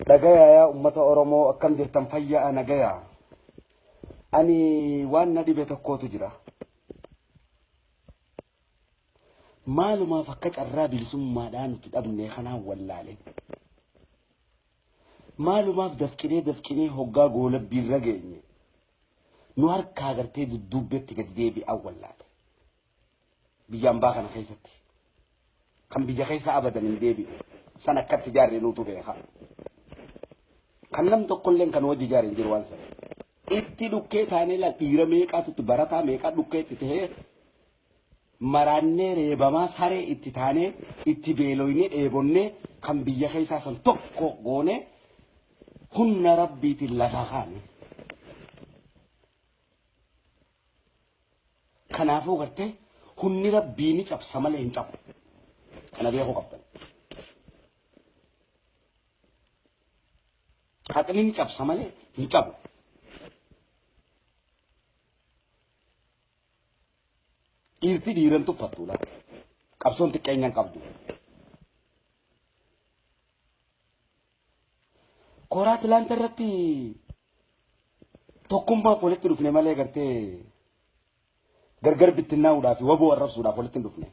Nagaya ya ummata Oromoo akkam jirtan fayyaa nagaya. Ani waan na dhibe tokkotu jira. Maalumaaf akka carraa bilisummaadhaan nuti dhabnee kanaan wallaale. Maalumaaf dafqinee hoggaa goolabbiirra geenye. Nu harkaa gartee dudduubbeetti gadi deebi'aa wallaale. Biyyaan baa kana keessatti. Kan biyya keessa abadan hin deebi'u. San akkatti ijaarree nuutu beeka. Kan nam tokkolleen kan hojii ijaaree jiru waan sana. Itti dhukkee taanee la dhiira meeqaatu barataa meeqaa dhukkee itti tahee maraannee reebamaa saree itti taanee itti beeloynee dheebonnee kan biyya keessaa san tokko goonee humna rabbiitiin lafa kaane. Kanaafuu gartee humni rabbii ni cabsa malee hin cabu. Kana beekuu qabdan. Haqni ni cabsa malee hin cabu. Irti dhiiran tuffattuudha. Qabsoon xiqqeenyaan qabdu. Koraa tilaanta irratti tokkummaa walitti dhufne malee gartee gargar bittinnaa'uudhaaf waboo arrabsuudhaaf walitti hin dhufne.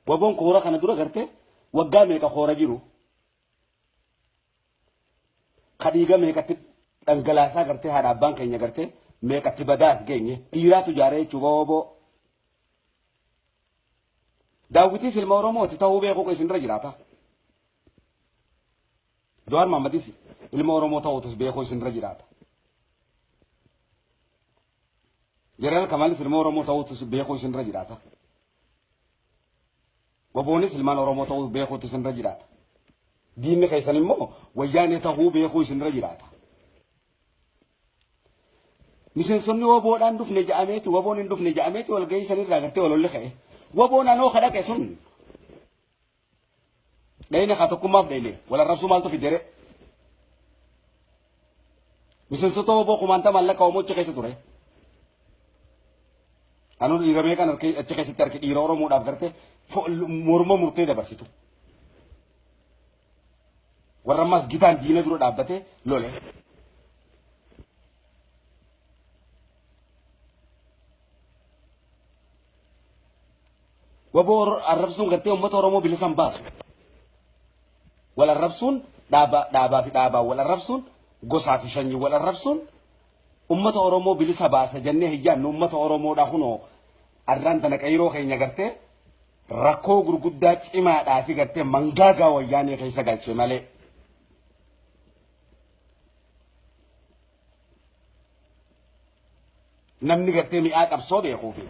Waboon koora kana dura gartee waggaa meeqa koora jiru. Kadhiiga meeqatti dhangalaasaa gartee haadha abbaan keenya gartee meeqatti badaas geenye dhiiraatu jaaree jechuudha waboo. Daawwitis ilma Oromooti ta'uu beekuu isinirra jiraata. Jawaar Mahammadis ilma Oromoo ta'uutus beekuu isinirra jiraata. Jeneraal Kamaalis ilma Oromoo ta'uutus beekuu isinirra jiraata. Waboonis ilmaan Oromoo ta'uu beekuutu isinirra jiraata. Diinni keessan immoo wayyaanee ta'uu beekuu isinirra jiraata. Miseensonni waboodhaan dhufne ja'ameeti waboon hin dhufne ja'ameeti walgahii sanirraa gartee walolli ka'e. Waboon anoo kadhaqe sun dhayne haa tokkummaaf dhayne wal arrabsuu maaltu fidere. Miseensota waboo kumaanta maallaqa Oromoochi keessa ture. Anu dhiiramee kan achi keessatti arge dhiira Oromoodhaaf gartee morma murtee dabarsitu. Warra ammas gitaan diina dura dhaabbatee lole. Waboo arrabsuun gartee uummata Oromoo bilisan baasu. Wal arrabsuun dhaabaa fi dhaabaa wal arrabsuun gosaa fi sanyii wal arrabsuun uummata Oromoo bilisa baasa jennee hiyyaannu uummata Oromoodhaa kunoo arraan tana qayroo keenya gartee rakkoo gurguddaa cimaadhaa fi gartee mangaagaa wayyaanee keessa galche malee. Namni gartee mi'aa qabsoo beekuu fi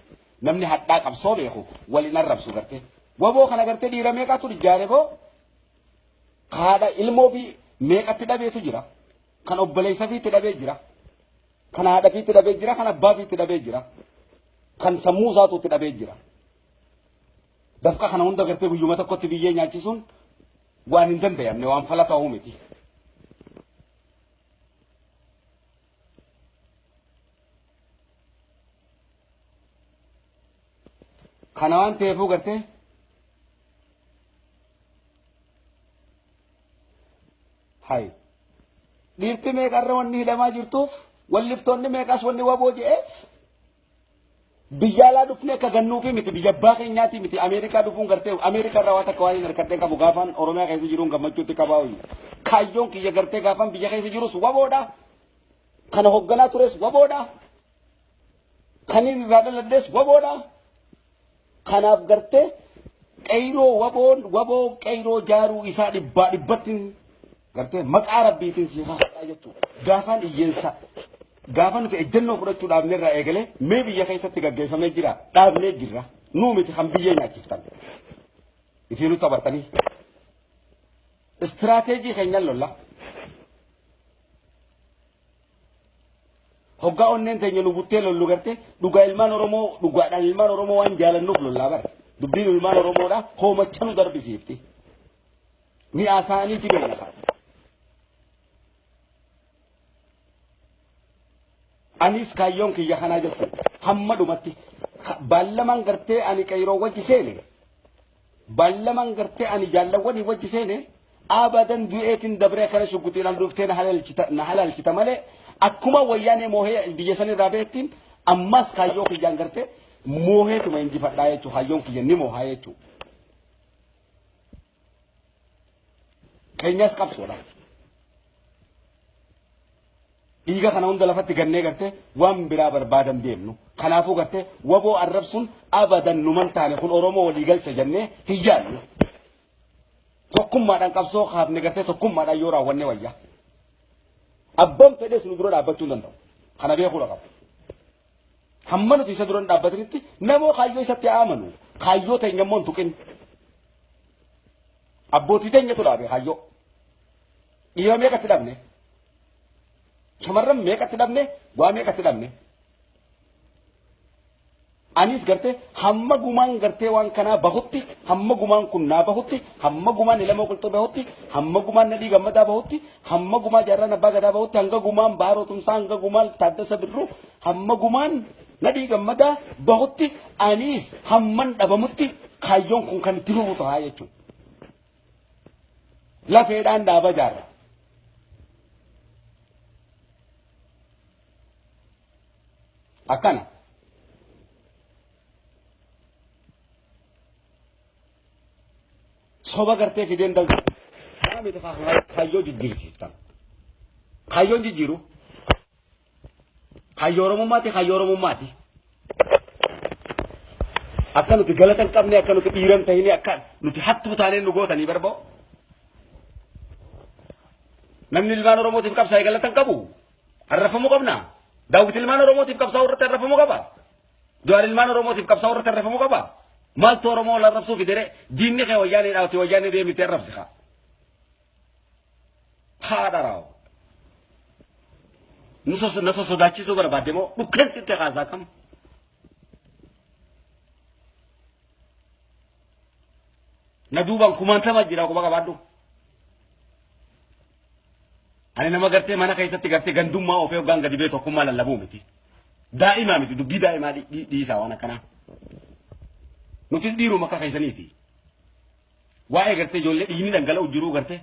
namni hadhaa qabsoo beeku waliin arrabsu gartee. Waboo kana gartee dhiira meeqaatu ijaare boo haadha ilmoo fi meeqatti dhabeetu jira. Kan obboleessa fiitti dhabee jira. Kan haadha fiitti dhabee jira. Kan abbaa fiitti dhabee jira. Kan sammuu isaatuutti dhabee jira. Dafqa kana hunda gartee guyyuma tokkotti biyyee nyaachisuun waan hin danda'amne waan fala ta'uu miti. Kana waan ta'eefuu gartee hay dhiirti meeqarra wanni hidhamaa jirtuuf walliftoonni meeqas wanni waboo je'eef biyya alaa dhufnee akka gannuufi miti biyya abbaa keenyaati miti Ameerikaa dhufuun gartee Ameerikaa irraa waan akka waan hin harkadhee qabu gaafaan Oromiyaa keessa jiruun gammachuutti qabaa'u kaayyoon kiyya gartee gaafaan biyya keessa jirus waboodha kana hoogganaa tures waboodha kan inni irraa dhaladhees waboodha. Kanaaf gartee qayroo waboo qayroo jaaruu isaa dhibbatti gartee maqaa rabbiitiin si haadha jechuudha. Gaafaan iyyeessa gaafa nuti ejjennoo fudhachuu dhaabnee irraa eegalee mee biyya keessatti gaggeeffamee jira dhaabnee jirra nuu miti kan biyyee nyaachiftan. Isin nutti abartanii istiraateejii keenyan lolla. Hoggaa onneen teenya nu buttee lollu gartee dhugaa ilmaan Oromoo dhugaadhaan ilmaan Oromoo waan jaalannuuf lollaa bara. Dubbiin ilmaan Oromoodha hoomacha nu darbisiifti. Mi'aa isaaniiti beekna kan. Anis kaayyoon kiyya kanaa jechuudha. Hamma dhumatti baallamaan gartee ani qayroo wajji seene بلمن قرتي أني جالواني وجه سينه أبدا دوئتين دبرة كنا شقتين عن دوفتين حلال الكتمالة أكما وياني موهي بيجسني رابطين أماس كايو كي جانغرتي موهي تما إنجي فتاية تو هايون كي جنني موهاية تو كينياس كابسولا إيجا كنا هون دلفت تجنّي قرتي وام برابر بعدم ديمنو خلافو قرتي وابو الربسون أبدا نمان تاني كل أورومو وليجال سجنّي هيجانو تقوم ما دان كابسو خاب نقرتي تقوم ما دا يورا وني ويا أبام تدرس ندرون أبتون لندو خنا بيأكل أكاب همّن تيسا درون أبتريتي نمو خايو يساتي آمنو خايو تينجمون تكين أبوتي تينجي تلابي خايو إيوه ميكا تدابني شمرم ميكا تدابني واميكا تدابني أنيس قرتي هم غمان قرتي وان كنا بهوتي هم غمان كنا بهوتي هم غمان نلمو قلتو بهوتي هم غمان ندي غمدا بهوتي هم غمان جرا نبا غدا بهوتي هنگا غمان بارو تمسا هنگا غمان تادس برو هم غمان ندي غمدا بهوتي أنيس همّن دبموتي خايون كون كان تلو تو هاي چو لا فيدان دابا جارا أكنا सोबा करते कि दिन दल ना मेरे खाइयो जिजीर सीखता खाइयो जिजीरू खाइयोरो मुम्माती अक्का नुति गलतन कबने अक्का नुति ईरन तहीने अक्का नुति हत्तु थाने नुगो तनी बरबो नमनी लिमानो रोमो तिम कब साय गलतन कबू अर्रफमो कबना दाऊद लिमानो रोमो तिम कब साउरत अर्रफमो कबा द्वार लिमानो रोमो तिम कब साउरत अर्रफमो कबा mal toro mo la rapsu ki dere dinne ke wajani de mi terraf sikha ha darao nuso so dachi so barbade mo dukkan titte kaza kam na duban kumanta majira ko baga badu ani nama garte mana kaisatti garte gandumma o fe ganga dibe to kuma lallabu miti daima miti dubbi daima di sawana kana nutis diru maka kaisaniti wae garte jolle ini dangala ujuru garte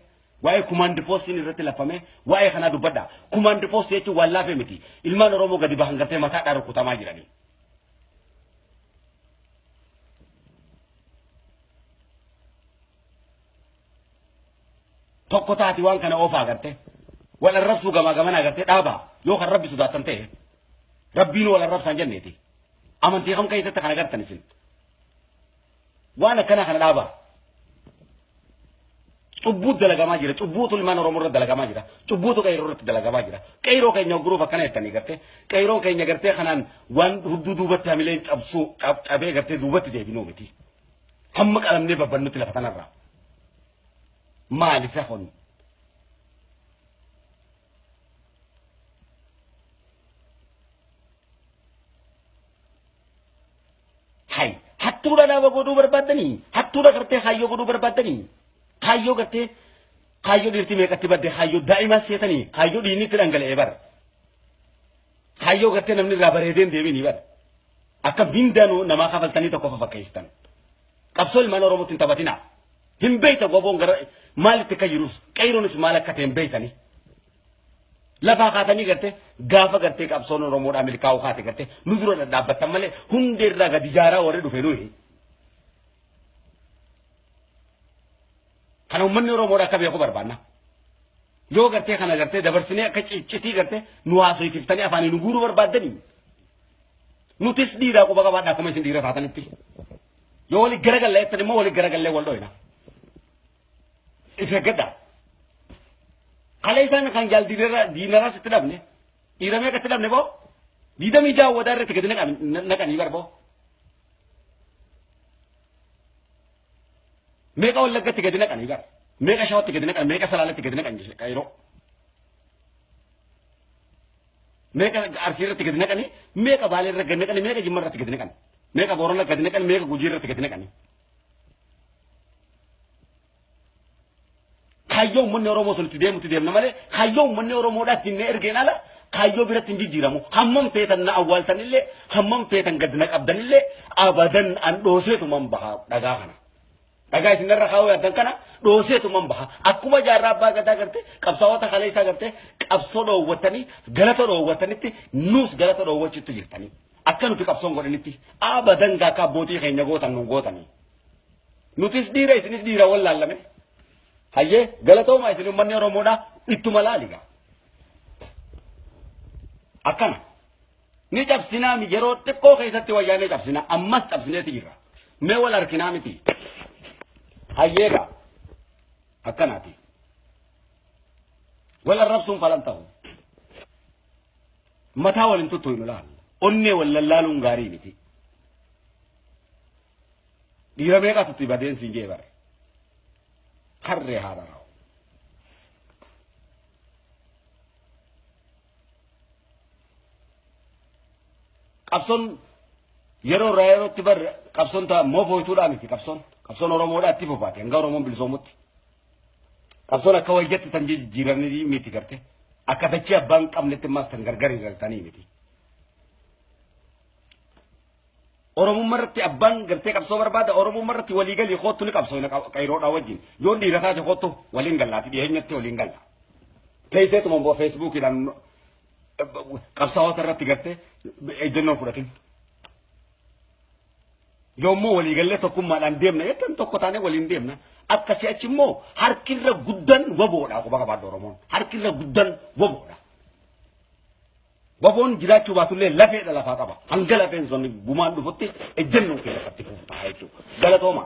wae command post ni rete lafame wae khana du badda command post yetu walla fe miti ilman romo gadi bahan garte mata daru kutama jirani tokko taati wan kana ofa garte wala rabsu gama na garte daba yo kan rabbi sudatante rabbino wala rab sanjanneti amanti kam kaisa ta kana gartani sin وانا كنا خنا دابا تبوت دلغا ما جيره تبوت المانو رومر دلغا ما جيره تبوت كايرو دلغا ما جيره كايرو كاي نيو جروبا كنا تاني غرتي كايرو كاي نغرتي خنان وان حدودو بتاملين ابسو ابي غرتي دوبت دي بنومتي هم قلم ني ببنت لفتنرا ما لسخن هاي hattuudha nama godhuu barbaadanii hattuudha gartee hayyoo godhuu barbaadanii hayyoo gartee hayyoo dhiirti meeqatti badde hayyoo daa'imaa seetanii hayyoo dhiinitti dhangala'ee bara hayyoo gartee namni irraa bareedeen deebiinii bara akka bindanuu namaa kafaltanii tokko fakkeessan qabsoo ilmaan oromootti hin taphatinaa hin beeyta goboon gara maalitti akka jirus qeyroonis maal akka ta'e hin beeytanii lafa kaatanii garte gaafa garte qabsoon oromoodhaa milkaa'uu kaate garte nu dura dhaabbatan malee hundeerraa gadi jaaraa warri dhufe nuyi kana ummanni oromoodhaa akka beeku barbaanna yoo gartee kana gartee dabarsinee akka ciccitii gartee nu haasofsiiftanii afaanii nu guuruu barbaaddanii nutis dhiiraa quba qabaadhaa akkuma isin dhiira taatanitti yoo wali garagallee jettan immoo wali garagallee wal dho'ina ife gaddaa Kalesan kan jal dinara setidapne, irame ketidapne bo, dida mi jauh wadar rete ketidne kan ibar bo. Mereka orang lagi ketidne kan ibar, mereka syawat ketidne kan, mereka selalu ketidne kan jisle kairo. Mereka arsir ketidne kan ni, mereka balir ketidne kan, mereka jimar ketidne kan, mereka boron lagi ketidne kan, mereka gujir ketidne kan ni. Kayyoo manni oromoo sun itti deemu namale kayyoo manni oromoodhaaf dinne ergeen ala kayyoo biratti hin jijjiiramu hammam feetan na awwaaltanillee hammam feetan gad na qabdanillee abadan an dhooseetu man baha dhagaa kana dhagaa isin irra kaa'uu yaaddan kana dhooseetuman baha akkuma jaarraa abbaa gadaa garte qabsaa'ota kaleessaa garte qabsoo dhoowwattanii galata dhoowwattanitti nuus galata dhoowwachuutti jirtanii akka nuti qabsoon godhanitti abadan gaa akka abbootii keenya gootan nu gootanii nutis dhiira isinis dhiira wal laallame hayyee galatoomaa isin uummanni Oromoodhaa ittuma laaligaa akkana ni cabsinaa yeroo xiqqoo keessatti wayyaanee cabsinaa ammas cabsineeti jirra mee wal harkinaa miti hayyeega akkanaati wal arrabsuun falan ta'u mataa waliin tuttu'inu laal onnee wal lallaaluun gaarii miti dhiira meeqatu badeensi hin jee bare karree haadha raa'u qabsoon yeroo irraa yerootti bar qabsoon ta'a moofooytuudhaa miti qabsoon Oromoodhaa itti fufaate hanga Oromoon bilisoomutti qabsoon akka wayyatti tan jijjiiranii miti garte akka dachee abbaan qabnetti maas tan gargar hirartanii miti Oromummaa irratti abbaan gartee qabsoo barbaada Oromummaa irratti waliigalii kootu ni qabsoo qayroodhaa wajjin yoon dhiira taate kootu waliin gallaati dhiyeenyatti waliin galla teesseetuma boo feesbuukiidhaan qabsaa'ota irratti gartee ejjennoo fudhatin yoommoo waliigallee tokkummaadhaan deemna jettan tokko taanee waliin deemna akkasii achi immoo harkirra guddan waboodha quba qabaadha Oromoon harkirra guddan waboodha waboon jiraachuu baatullee lafeedha lafaa qaba hanga lafeen sun gumaan dhufutti ejjennoo keessatti fufutaa jechuudha galatooma.